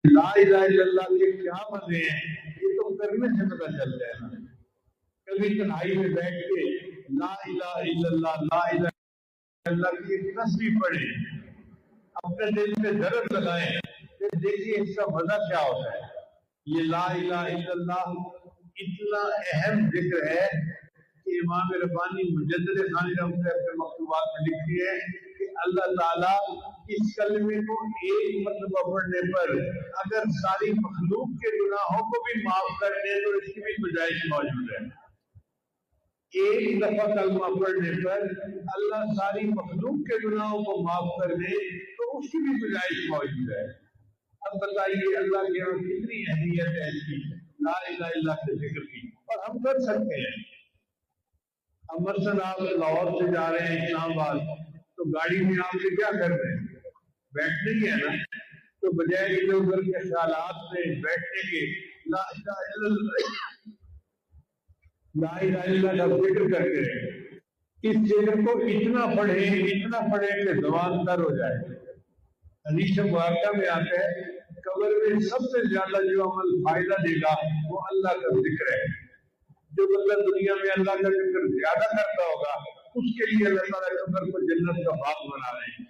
لا الہ الا اللہ کے کیا مزے ہیں یہ تو کرنے سے پتہ چل جائے نا. کبھی تنہائی میں بیٹھ کے لا الہ الا اللہ لا الہ الا اللہ کی ایک تصویر پڑھیں, اپنے دل میں درد لگائیں, پھر دیکھیے اس کا مزہ کیا ہوتا ہے. یہ لا الہ الا اللہ اتنا اہم ذکر ہے کہ امام ربانی مجدد ثانی رحمۃ اللہ کے مکتوبات میں لکھتی ہے کہ اللہ تعالیٰ اس کلمے کو ایک مرتبہ پڑھنے پر اگر ساری مخلوق کے گناہوں کو بھی معاف کر دے تو اس کی بھی گنجائش موجود ہے. ایک دفعہ کلمہ پڑھنے پر اللہ ساری مخلوق کے گناہوں کو معاف کر دے تو اس کی بھی گنجائش موجود ہے. اب بتائیے اللہ کے یہاں کتنی اہمیت ہے اس کی لا الہ الا اللہ کے ذکر کی, اور ہم کر سکتے ہیں. اب مثلاً آپ لاہور سے جا رہے ہیں اسلام آباد, تو گاڑی میں آپ سے کیا کر رہے ہیں, بیٹھنے کی ہے نا, تو بجائے ادھر ادھر کے خیالات میں بیٹھنے کے لا الہ الا اللہ لا الہ الا اللہ کا ذکر کرتے رہیں. اس ذکر کو اتنا پڑھیں کہ زبان تر ہو جائے. حدیث مبارکہ میں آتا ہے قبر میں سب سے زیادہ جو عمل فائدہ دے گا وہ اللہ کا ذکر ہے. جو بندہ دنیا میں اللہ کا ذکر زیادہ کرتا ہوگا اس کے لیے اللہ تعالیٰ قبر کو جنت کا باغ بنا رہے ہیں.